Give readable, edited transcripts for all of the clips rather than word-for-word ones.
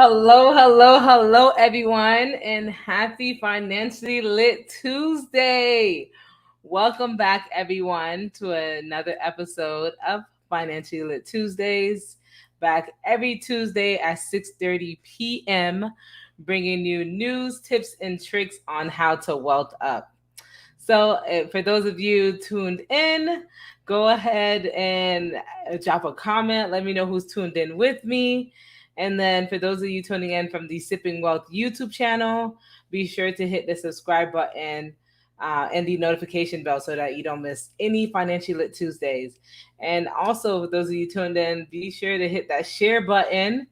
Hello, everyone, and happy Financially Lit Tuesday. Welcome back, everyone, to another episode of Financially Lit Tuesdays. Back every Tuesday at 6:30 p.m., bringing you news, tips, and tricks on how to wealth up. So, for those of you tuned in, go ahead and drop a comment. Let me know who's tuned in with me. And then, for those of you tuning in from the Sipping Wealth YouTube channel, be sure to hit the subscribe button and the notification bell so that you don't miss any Financially Lit Tuesdays. And also, for those of you tuned in, be sure to hit that share button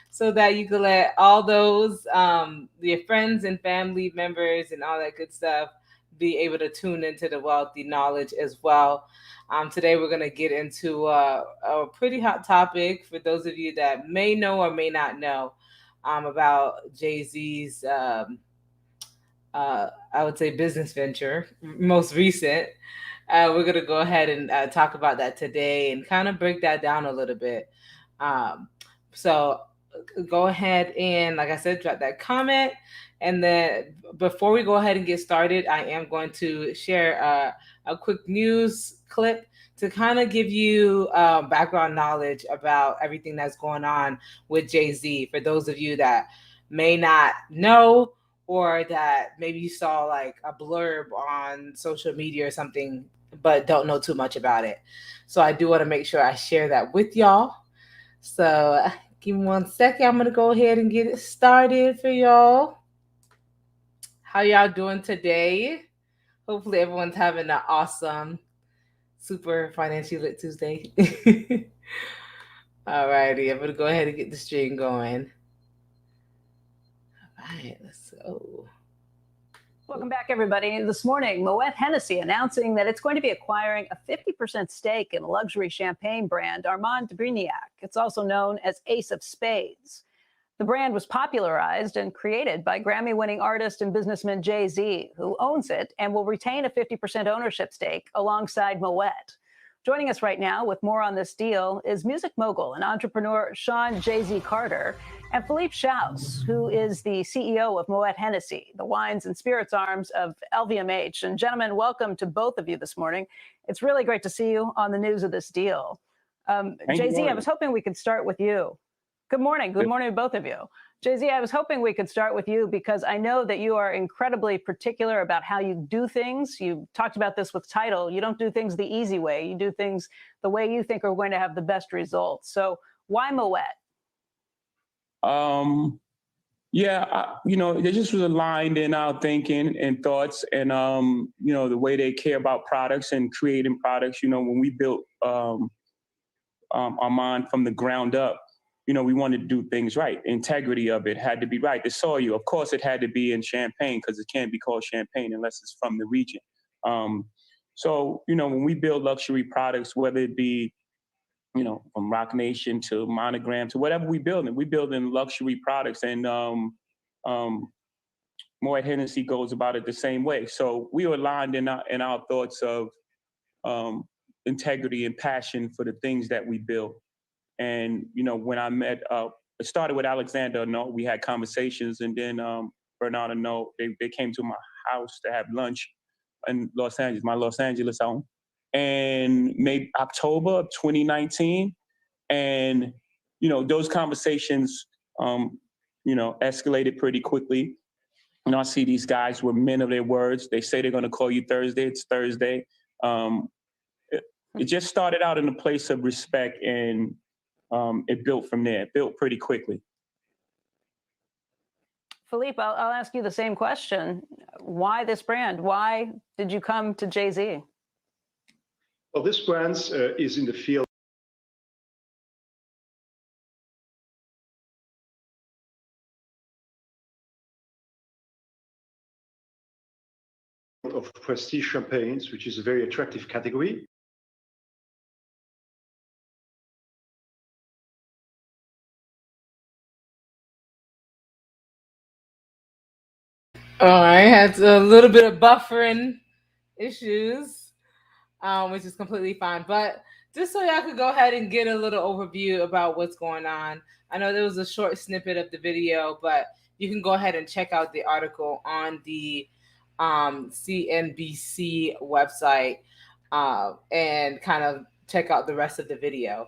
so that you can let all those your friends and family members and all that good stuff be able to tune into the wealthy knowledge as well. Today, we're going to get into a pretty hot topic for those of you that may know or may not know about JayZ's, I would say, business venture, most recent. We're going to go ahead and talk about that today and kind of break that down a little bit. So, go ahead and, like I said, drop that comment. And then before we go ahead and get started, I am going to share a quick news clip to kind of give you background knowledge about everything that's going on with JayZ. For those of you that may not know, or that maybe you saw like a blurb on social media or something, but don't know too much about it. So I do want to make sure I share that with y'all. So give me 1 second. I'm going to go ahead and get it started for y'all. How y'all doing today? Hopefully everyone's having an awesome, super financially lit Tuesday. Alrighty, I'm going to go ahead and get the stream going. All right, let's go. Welcome back, everybody. This morning, Moet Hennessy announcing that it's going to be acquiring a 50% stake in luxury champagne brand Armand de Brignac. It's also known as Ace of Spades. The brand was popularized and created by Grammy-winning artist and businessman JayZ, who owns it and will retain a 50% ownership stake alongside Moet. Joining us right now with more on this deal is music mogul and entrepreneur Sean JayZ Carter and Philippe Schaus, who is the CEO of Moet Hennessy, the wines and spirits arms of LVMH. And gentlemen, welcome to both of you this morning. It's really great to see you on the news of this deal. JayZ, I was hoping we could start with you. Good morning. Good morning to both of you. JayZ, I was hoping we could start with you because I know that you are incredibly particular about how you do things. You talked about this with Tidal. You don't do things the easy way. You do things the way you think are going to have the best results. So why Moet? They just was aligned in our thinking and thoughts and, the way they care about products and creating products. When we built Armand from the ground up, we wanted to do things right. Integrity of it had to be right. The soil, of course, it had to be in Champagne because it can't be called champagne unless it's from the region. When we build luxury products, whether it be, from Rock Nation to Monogram to whatever we building luxury products. And Moet Hennessy goes about it the same way. So we were aligned in our thoughts of integrity and passion for the things that we build. And, when I met, it started with Alexander. We had conversations, and then Bernard, they came to my house to have lunch in Los Angeles, my Los Angeles home, and maybe October of 2019. And, those conversations, escalated pretty quickly. I see these guys were men of their words. They say they're going to call you Thursday. It's Thursday. It just started out in a place of respect, and it built from there. It built pretty quickly. Philippe, I'll ask you the same question. Why this brand? Why did you come to JayZ? Well, this brand is in the field of prestige champagnes, which is a very attractive category. All right, had a little bit of buffering issues, which is completely fine. But just so y'all could go ahead and get a little overview about what's going on, I know there was a short snippet of the video, but you can go ahead and check out the article on the CNBC website and kind of check out the rest of the video.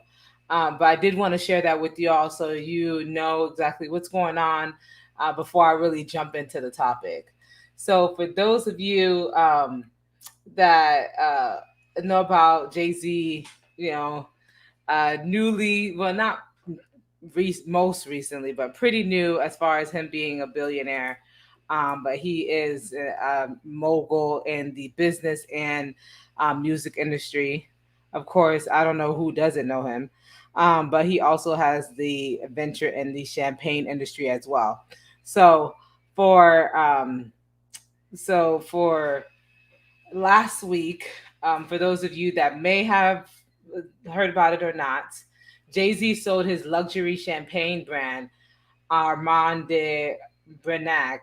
But I did want to share that with you all so you know exactly what's going on before I really jump into the topic. So, for those of you that know about JayZ, you know, newly, well, not most recently, but pretty new as far as him being a billionaire. But he is a mogul in the business and music industry. Of course, I don't know who doesn't know him, but he also has the venture in the champagne industry as well. So for for last week, for those of you that may have heard about it or not, JayZ sold his luxury champagne brand, Armand de Brenac,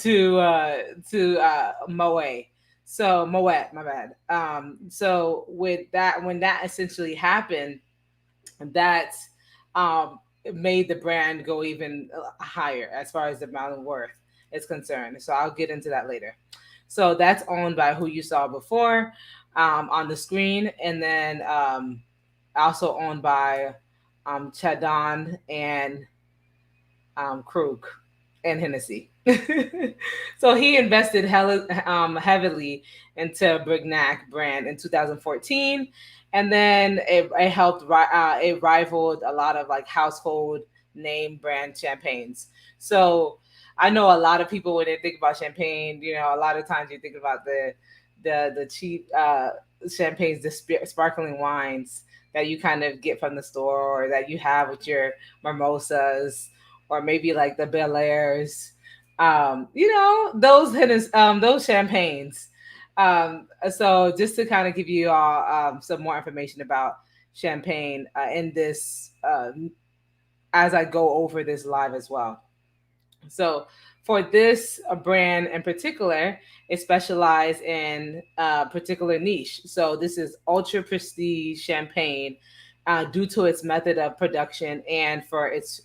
to Moet. So Moet, my bad. So with that, when that essentially happened, that made the brand go even higher as far as the amount of worth is concerned. So I'll get into that later. So that's owned by who you saw before on the screen, and then also owned by Chadon and Krug and Hennessy. So he invested heavily into Brignac brand in 2014, and then it helped it rivaled a lot of like household name brand champagnes. So I know a lot of people when they think about champagne, you know, a lot of times you think about the cheap champagnes, the sparkling wines that you kind of get from the store or that you have with your mimosas or maybe like the Bel Airs, you know, those champagnes. So just to kind of give you all some more information about champagne in this as I go over this live as well. So for this brand in particular, it specializes in a particular niche. So this is ultra prestige champagne due to its method of production and for its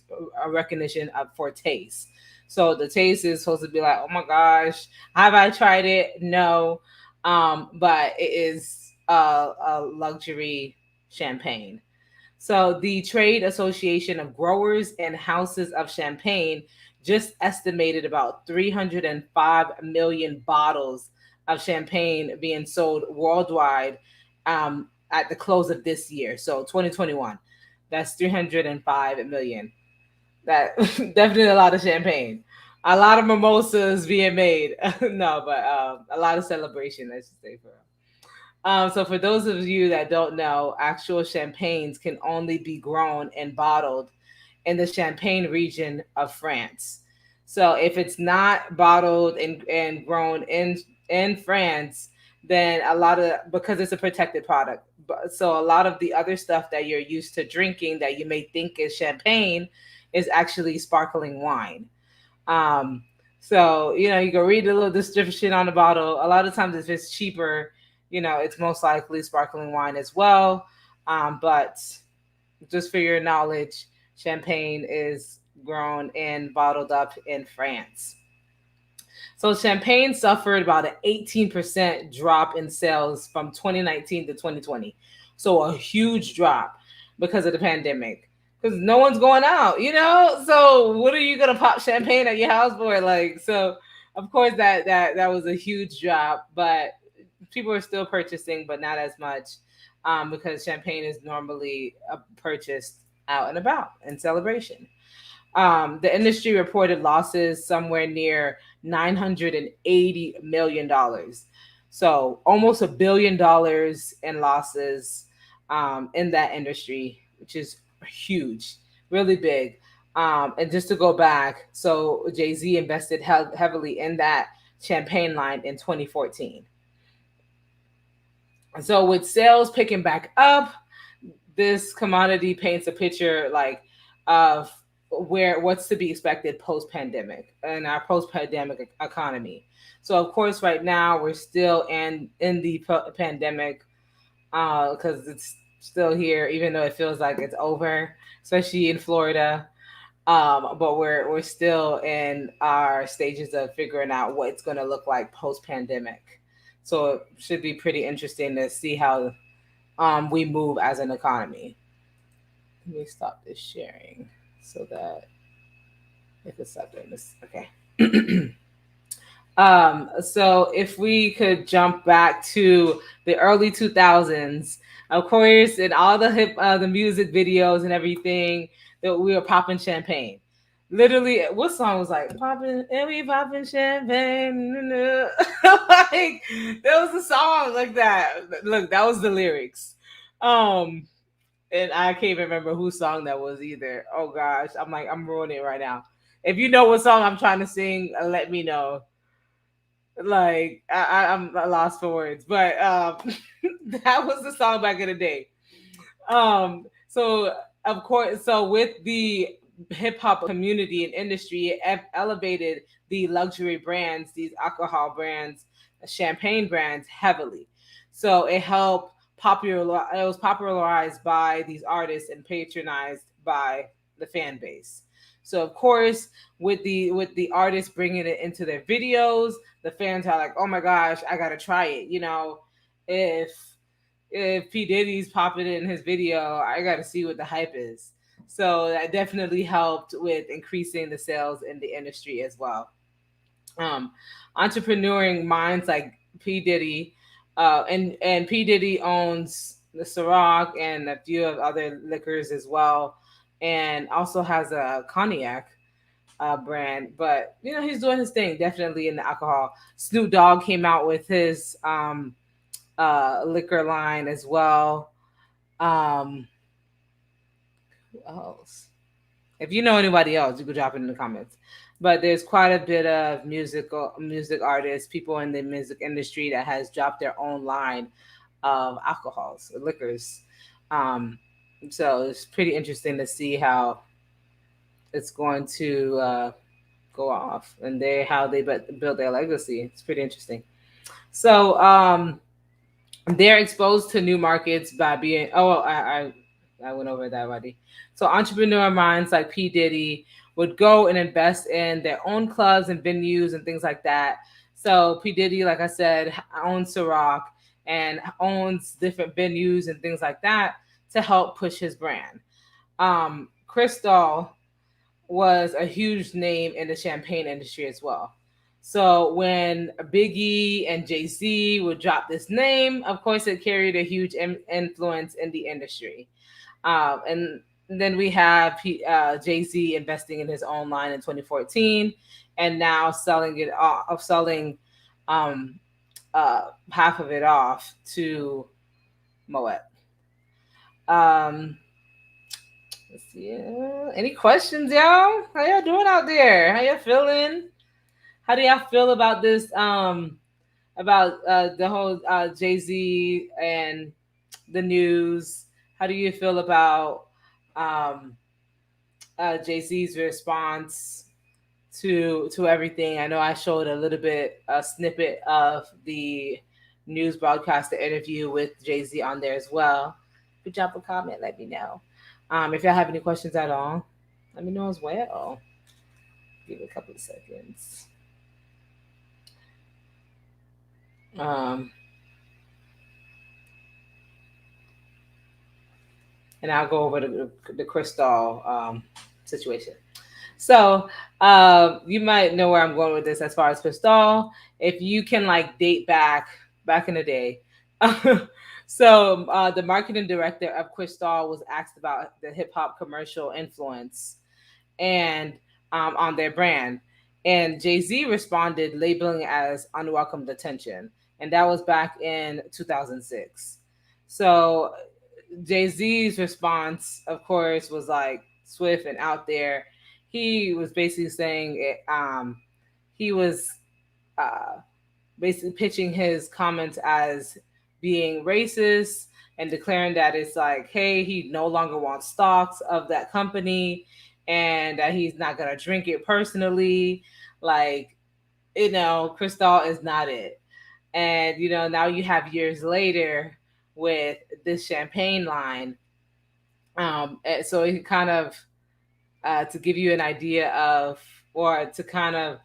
recognition of for taste. So the taste is supposed to be like, oh my gosh, have I tried it? No, but it is a luxury champagne. So, the Trade Association of Growers and Houses of Champagne just estimated about 305 million bottles of champagne being sold worldwide at the close of this year. So, 2021, that's 305 million. That definitely a lot of champagne. A lot of mimosas being made. No, but a lot of celebration, I should say, for so, for those of you that don't know, actual champagnes can only be grown and bottled in the Champagne region of France. So, if it's not bottled and grown in France, then a lot of because it's a protected product. So, a lot of the other stuff that you're used to drinking that you may think is champagne is actually sparkling wine. Um, so you know you can read a little description on the bottle. A lot of times, if it's cheaper, you know it's most likely sparkling wine as well. But just for your knowledge, champagne is grown and bottled up in France. So champagne suffered about an 18% drop in sales from 2019 to 2020. So a huge drop because of the pandemic. Because no one's going out, you know? So what are you gonna pop champagne at your house for? Like, so of course that was a huge drop, but people are still purchasing, but not as much because champagne is normally purchased out and about in celebration. The industry reported losses somewhere near $980 million. So almost $1 billion in losses in that industry, which is huge, really big. And just to go back, so JayZ invested heavily in that champagne line in 2014. So with sales picking back up, this commodity paints a picture like of what's to be expected post pandemic and our post pandemic economy. So of course, right now we're still in the pandemic because it's still here, even though it feels like it's over, especially in Florida. But we're still in our stages of figuring out what it's going to look like post pandemic. So it should be pretty interesting to see how we move as an economy. Let me stop this sharing so that if it's stop doing this, okay. So if we could jump back to the early 2000s, of course, in all the music videos and everything, that we were popping champagne. Literally, what song was like popping and we popping champagne? Like there was a song like that. Look, that was the lyrics. Um, and I can't even remember whose song that was either. Oh gosh, I'm ruining it right now. If you know what song I'm trying to sing, let me know. Like I'm lost for words, but that was the song back in the day. So of course, so with the hip hop community and industry, it elevated the luxury brands, these alcohol brands, champagne brands heavily. So it helped popular. It was popularized by these artists and patronized by the fan base. So of course, with the artists bringing it into their videos, the fans are like, "Oh my gosh, I gotta try it." If P Diddy's popping in his video, I got to see what the hype is. So that definitely helped with increasing the sales in the industry as well. Um, Entrepreneuring minds like P Diddy, and P Diddy owns the Ciroc and a few of other liquors as well, and also has a cognac brand. But he's doing his thing definitely in the alcohol. Snoop Dogg came out with his liquor line as well. Um, who else? If you know anybody else, you could drop it in the comments. But there's quite a bit of music artists, people in the music industry that has dropped their own line of alcohols, liquors. Um, so it's pretty interesting to see how it's going to go off and how they build their legacy. It's pretty interesting. So they're exposed to new markets by being I went over that already. So entrepreneur minds like P Diddy would go and invest in their own clubs and venues and things like that. So P Diddy, like I said, owns Ciroc and owns different venues and things like that to help push his brand. Cristal was a huge name in the champagne industry as well. So when Biggie and JayZ would drop this name, of course, it carried a huge influence in the industry. And then we have JayZ investing in his own line in 2014, and now selling um, half of it off to Moet. Um, let's see. Any questions, y'all? How y'all doing out there? How y'all feeling? How do y'all feel about this? About the whole JayZ and the news. How do you feel about um, JayZ's response to everything? I know I showed a snippet of the news broadcast, the interview with JayZ on there as well. If you drop a comment, let me know. If y'all have any questions at all, let me know as well. Give it a couple of seconds. Um, and I'll go over the Crystal situation. So you might know where I'm going with this as far as Crystal. If you can like date back in the day. So the marketing director of Crystal was asked about the hip hop commercial influence and on their brand. And JayZ responded, labeling it as unwelcome attention. And that was back in 2006. So JayZ's response, of course, was like swift and out there. He was basically saying he was uh, basically pitching his comments as being racist and declaring that it's like, hey, he no longer wants stocks of that company and that he's not gonna drink it personally. Like, Cristal is not it. And now you have years later, with this champagne line. So it kind of to give you an idea of, or to kind of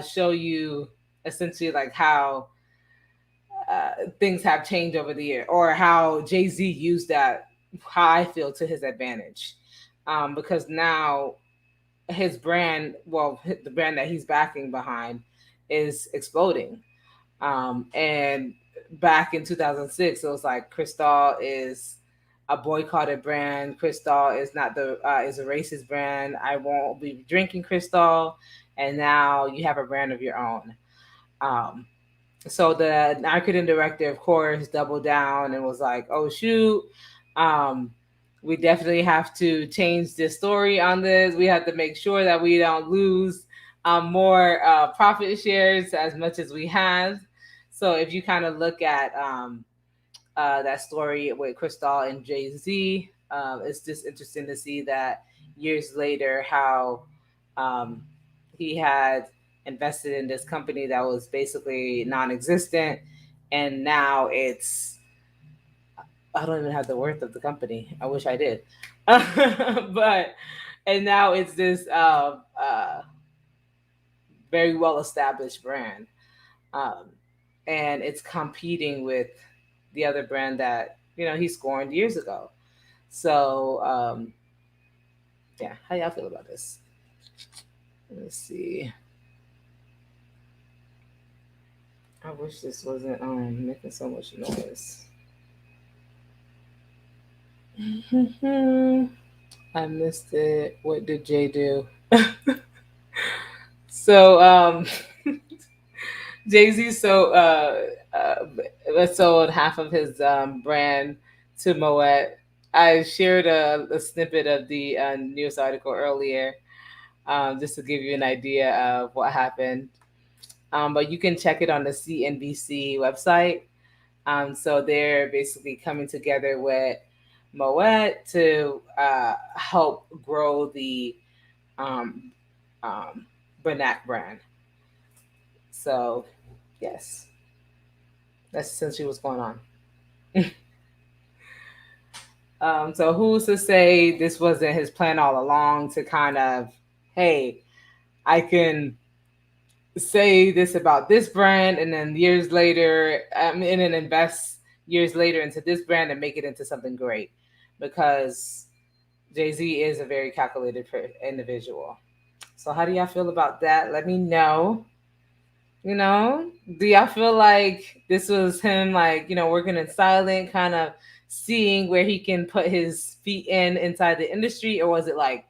show you essentially like how things have changed over the year, or how JayZ used that, how I feel, to his advantage. Because now his brand, well, the brand that he's backing behind is exploding. And back in 2006, it was like Cristal is a boycotted brand. Cristal is not the is a racist brand. I won't be drinking Cristal. And now you have a brand of your own. Um, so the marketing director, of course, doubled down and was like, "Oh shoot, um, we definitely have to change the story on this. We have to make sure that we don't lose more profit shares as much as we have." So if you kind of look at that story with Cristal and JayZ, it's just interesting to see that years later how um, he had invested in this company that was basically non-existent, and now it's, I don't even have the worth of the company. I wish I did, but and now it's this very well established brand, um, and it's competing with the other brand that he scorned years ago. So yeah, how y'all feel about this? Let's see. I wish this wasn't making so much noise. I missed it. What did Jay do? So JayZ sold half of his brand to Moet. I shared a snippet of the news article earlier, just to give you an idea of what happened. But you can check it on the CNBC website. So they're basically coming together with Moet to help grow the um, um, Bernac brand. So, yes, that's essentially what's going on. So who's to say this wasn't his plan all along, to kind of, hey, I can say this about this brand, and then years later, and then invest years later into this brand and make it into something great, because JayZ is a very calculated individual. So how do y'all feel about that? Let me know. Do y'all feel like this was him, like, working in silent, kind of seeing where he can put his feet in inside the industry? Or was it like,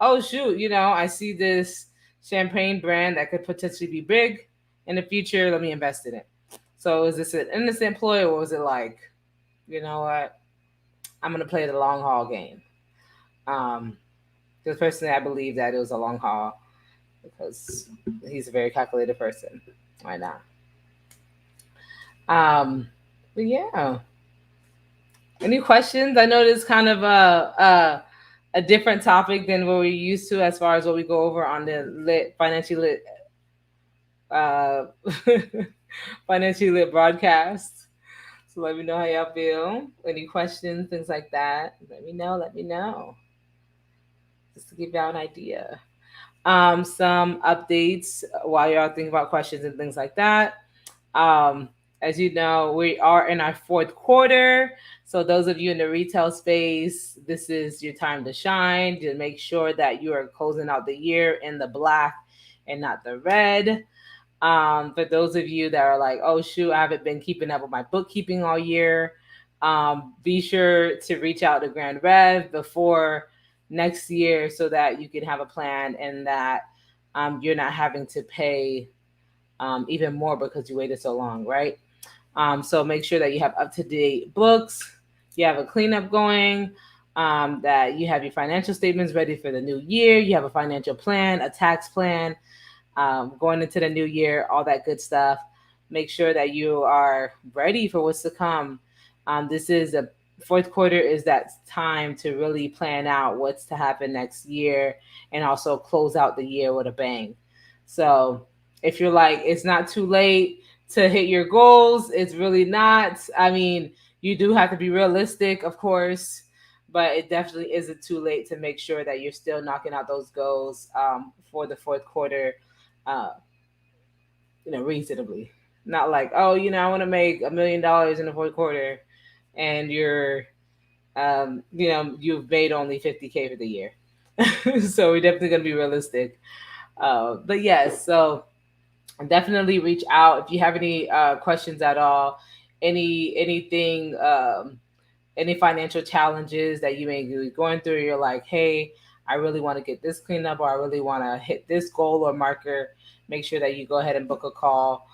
oh, shoot, I see this champagne brand that could potentially be big in the future. Let me invest in it. So is this an innocent ploy, or was it like, you know what? I'm going to play the long haul game. Because personally, I believe that it was a long haul, because he's a very calculated person. Why not? But yeah. Any questions? I know this is kind of a different topic than what we're used to, as far as what we go over on the financially lit uh, financially lit broadcast. So let me know how y'all feel. Any questions, things like that. Let me know. Let me know. Just to give y'all an idea. Some updates while y'all think about questions and things like that. Um, as you know, we are in our fourth quarter. So those of you in the retail space, this is your time to shine, to make sure that you are closing out the year in the black and not the red. For those of you that are like, oh shoot, I haven't been keeping up with my bookkeeping all year, be sure to reach out to Grand Rev before next year, so that you can have a plan, and that you're not having to pay even more because you waited so long, right? So make sure that you have up to date books, you have a cleanup going, that you have your financial statements ready for the new year, you have a financial plan, a tax plan, going into the new year, all that good stuff. Make sure that you are ready for what's to come. This is a fourth quarter, is that time to really plan out what's to happen next year, and also close out the year with a bang. So if you're like, it's not too late to hit your goals, it's really not. I mean, You do have to be realistic, of course, but it definitely isn't too late to make sure that you're still knocking out those goals for the fourth quarter, uh, reasonably. Not like, oh, I want to make $1 million in the fourth quarter, and you've made only 50K for the year. So we're definitely going to be realistic. But yes, so definitely reach out if you have any questions at all, anything, any financial challenges that you may be going through. You're like, hey, I really want to get this cleaned up, or I really want to hit this goal or marker. Make sure that you go ahead and book a call.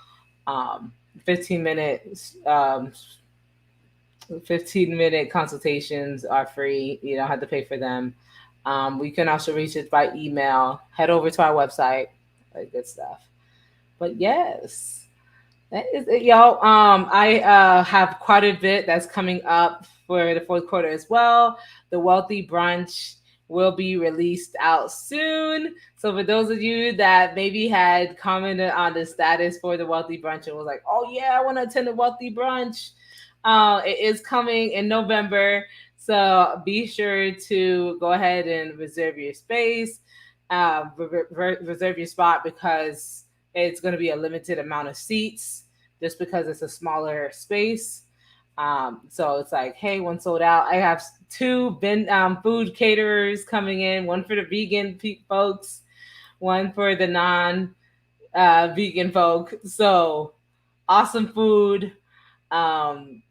Um, 15 minutes 15-minute consultations are free. You don't have to pay for them. We can also reach us by email. Head over to our website. Like good stuff. But yes, that is it, y'all. I have quite a bit that's coming up for the fourth quarter as well. The Wealthy Brunch will be released out soon. So for those of you that maybe had commented on the status for the Wealthy Brunch and was like, "Oh yeah, I want to attend the Wealthy Brunch," it is coming in November. So be sure to go ahead and reserve your space, reserve your spot, because it's going to be a limited amount of seats just because it's a smaller space. So it's like, hey, one sold out. I have two food caterers coming in, one for the vegan folks, one for the non vegan folk. So awesome food. Um,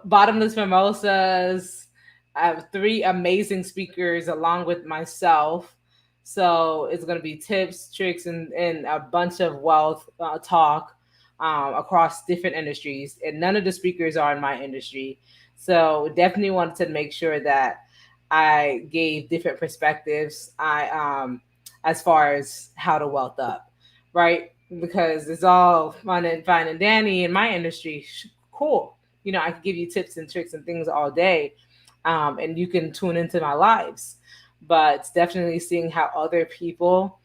Bottomless mimosas. I have three amazing speakers along with myself. So it's going to be tips, tricks, and a bunch of wealth talk across different industries. And none of the speakers are in my industry. So definitely wanted to make sure that I gave different perspectives as far as how to wealth up, right? Because it's all fine and dandy in my industry. Cool. I can give you tips and tricks and things all day, and you can tune into my lives. But it's definitely seeing how other people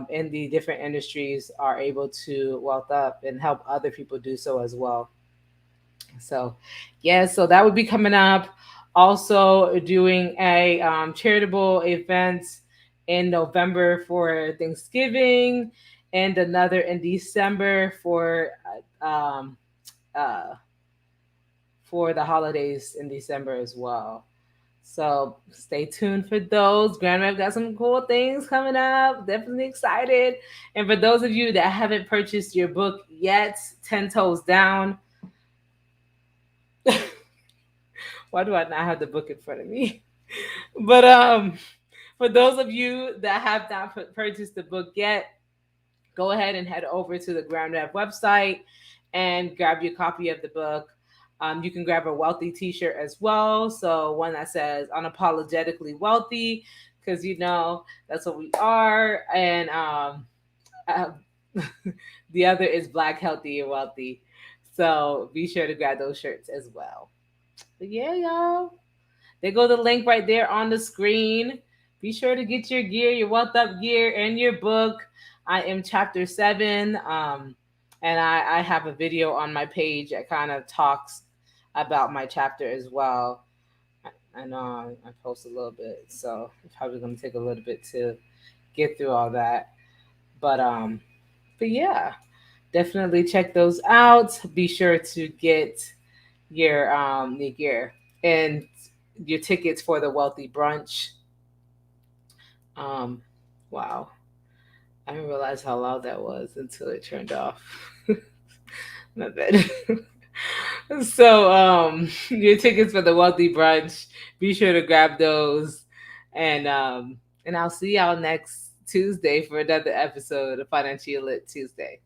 in the different industries are able to wealth up and help other people do so as well. So, yeah, so that would be coming up. Also, doing a charitable event in November for Thanksgiving, and another in December uh, for the holidays in December as well. So stay tuned for those. Grandma got some cool things coming up. Definitely excited. And for those of you that haven't purchased your book yet, 10 Toes Down. Why do I not have the book in front of me? But for those of you that have not purchased the book yet, go ahead and head over to the Grand Rev website and grab your copy of the book. You can grab a wealthy t-shirt as well. So one that says unapologetically wealthy, because that's what we are. And uh, the other is black, healthy, and wealthy. So be sure to grab those shirts as well. But yeah, y'all. There go the link right there on the screen. Be sure to get your gear, your wealth up gear, and your book. I am chapter 7. And I have a video on my page that kind of talks about my chapter as well. I know I post a little bit, so it's probably going to take a little bit to get through all that. But yeah, definitely check those out. Be sure to get your gear and your tickets for the Wealthy Brunch. Um, wow, I didn't realize how loud that was until it turned off. Not bad. So, your tickets for the Wealthy Brunch, be sure to grab those, and I'll see y'all next Tuesday for another episode of Financially Lit Tuesday.